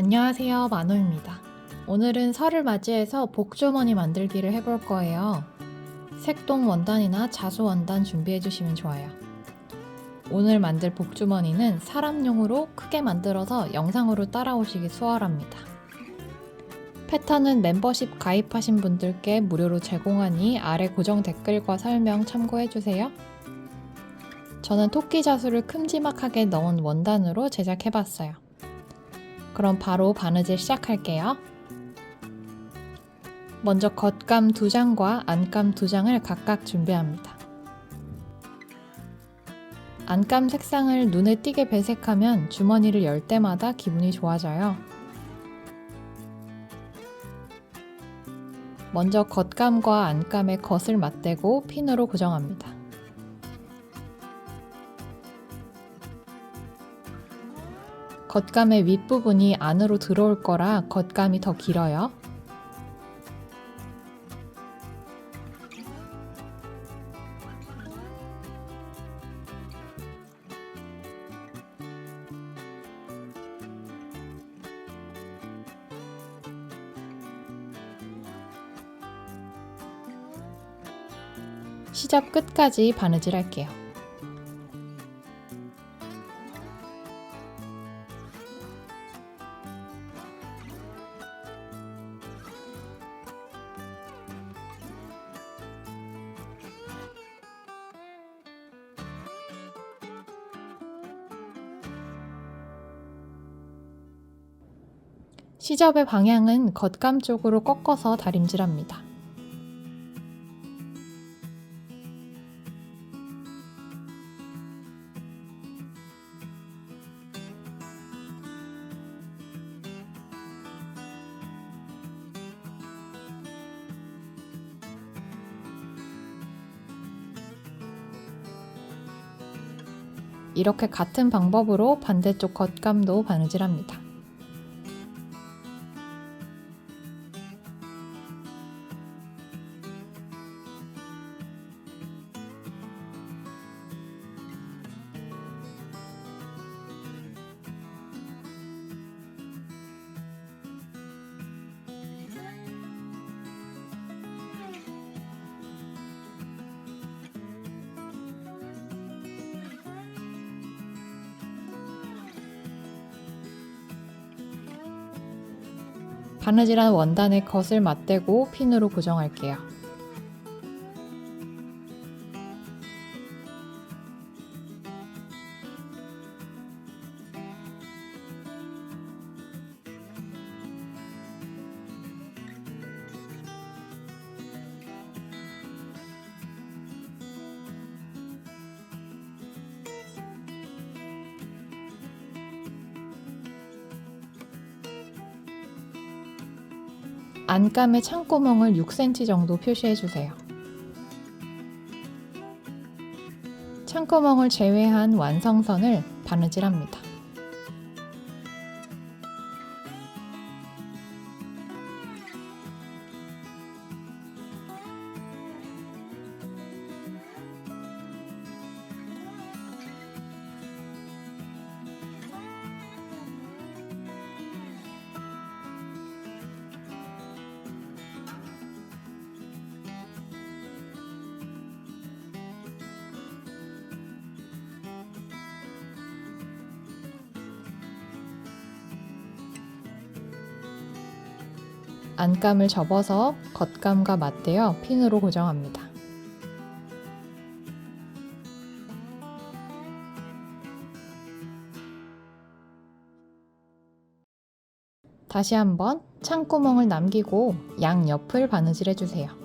안녕하세요, 만호입니다. 오늘은 설을 맞이해서 복주머니 만들기를 해볼 거예요. 색동 원단이나 자수 원단 준비해 주시면 좋아요. 오늘 만들 복주머니는 사람용으로 크게 만들어서 영상으로 따라오시기 수월합니다. 패턴은 멤버십 가입하신 분들께 무료로 제공하니 아래 고정 댓글과 설명 참고해 주세요. 저는 토끼 자수를 큼지막하게 넣은 원단으로 제작해 봤어요. 그럼 바로 바느질 시작할게요. 먼저 겉감 2장과 안감 2장을 각각 준비합니다. 안감 색상을 눈에 띄게 배색하면 주머니를 열 때마다 기분이 좋아져요. 먼저 겉감과 안감의 겉을 맞대고 핀으로 고정합니다. 겉감의 윗부분이 안으로 들어올 거라 겉감이 더 길어요. 시접 끝까지 바느질 할게요. 시접의 방향은 겉감 쪽으로 꺾어서 다림질합니다. 이렇게 같은 방법으로 반대쪽 겉감도 바느질합니다. 바느질한 원단의 겉을 맞대고 핀으로 고정할게요. 안감의 창구멍을 6cm 정도 표시해주세요. 창구멍을 제외한 완성선을 바느질합니다. 안감을 접어서 겉감과 맞대어 핀으로 고정합니다. 다시 한번 창구멍을 남기고 양옆을 바느질해주세요.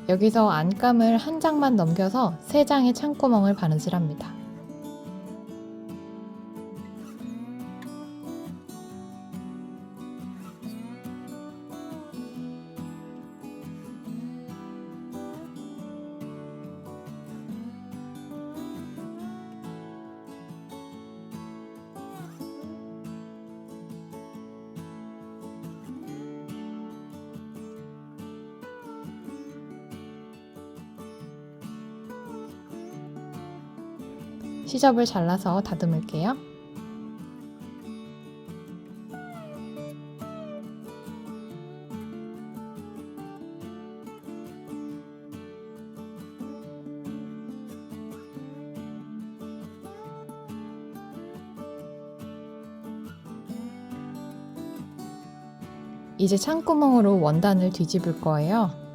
여기서 안감을 한 장만 넘겨서 3장의 창구멍을 바느질합니다. 시접을 잘라서 다듬을게요. 이제 창구멍으로 원단을 뒤집을 거예요.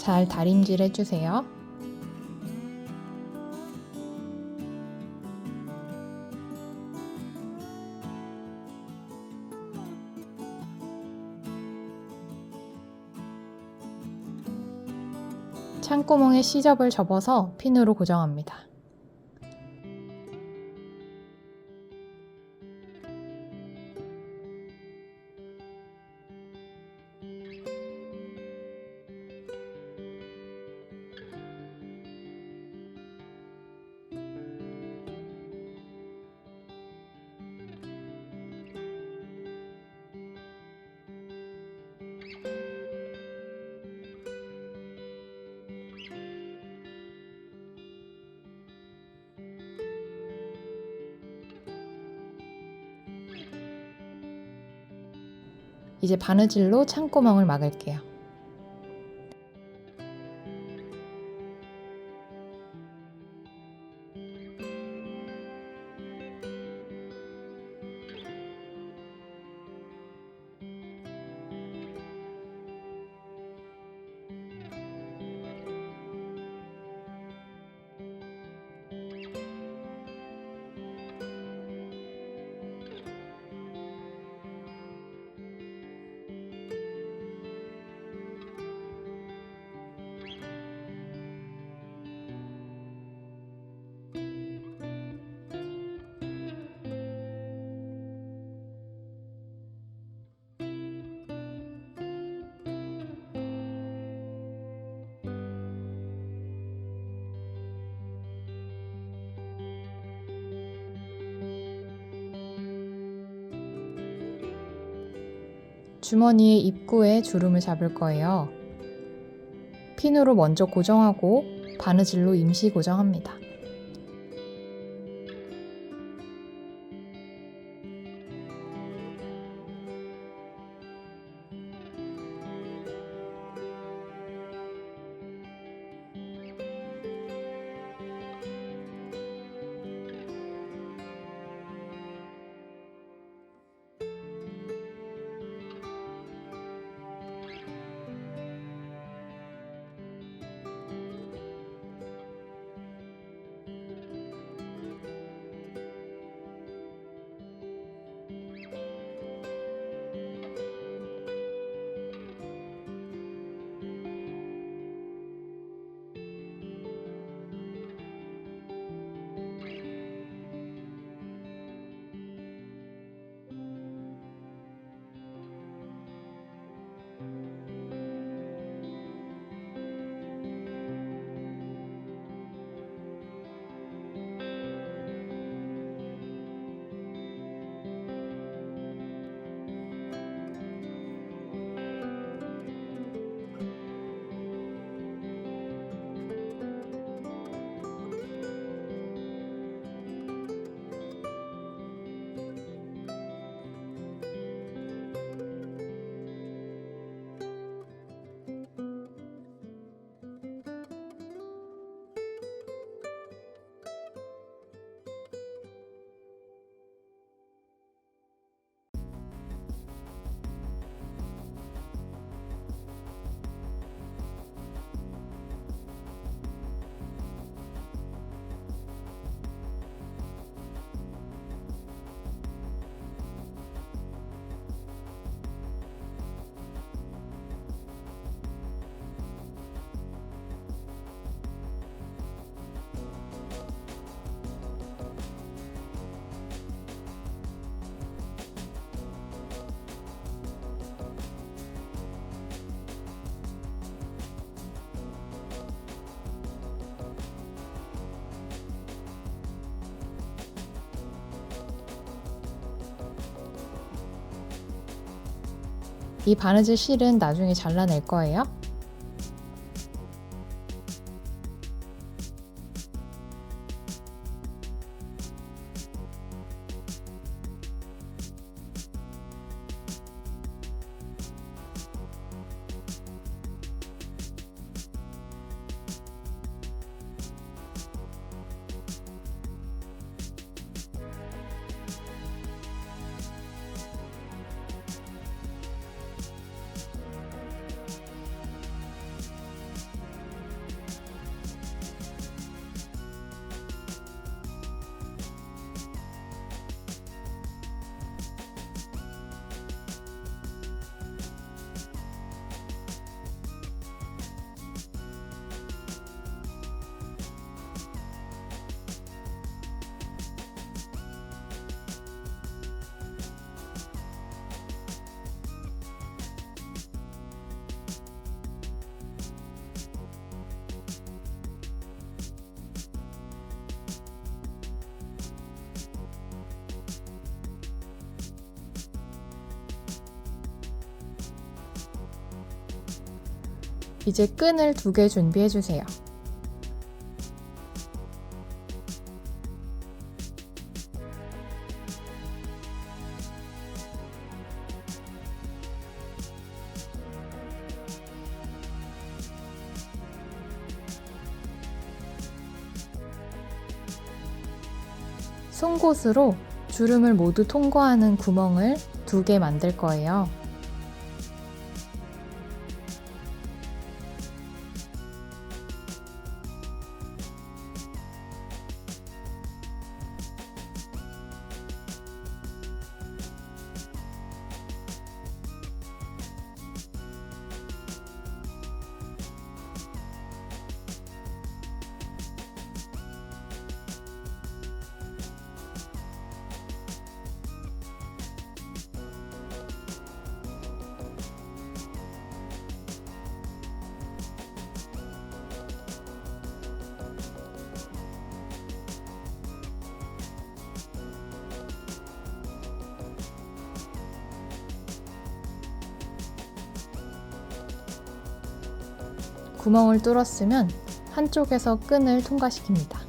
잘 다림질 해주세요. 창구멍에 시접을 접어서 핀으로 고정합니다. 이제 바느질로 창구멍을 막을게요. 주머니의 입구에 주름을 잡을 거예요. 핀으로 먼저 고정하고 바느질로 임시 고정합니다. 이 바느질 실은 나중에 잘라낼 거예요. 이제 끈을 2개 준비해 주세요. 송곳으로 주름을 모두 통과하는 구멍을 2개 만들 거예요. 구멍을 뚫었으면 한쪽에서 끈을 통과시킵니다.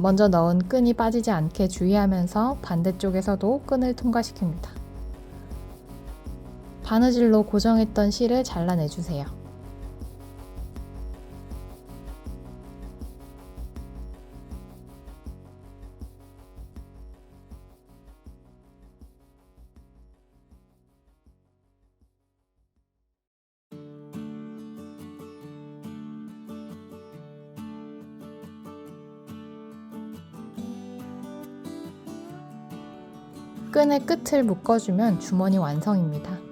먼저 넣은 끈이 빠지지 않게 주의하면서 반대쪽에서도 끈을 통과시킵니다. 바느질로 고정했던 실을 잘라내주세요. 끈의 끝을 묶어주면 주머니 완성입니다.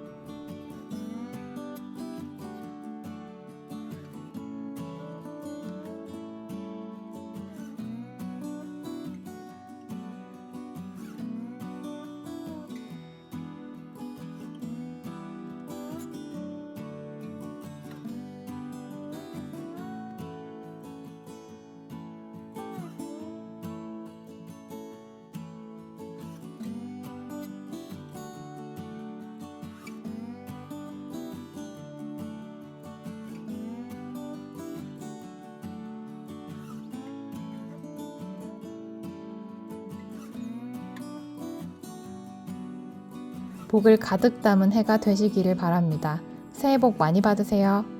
복을 가득 담은 해가 되시기를 바랍니다. 새해 복 많이 받으세요.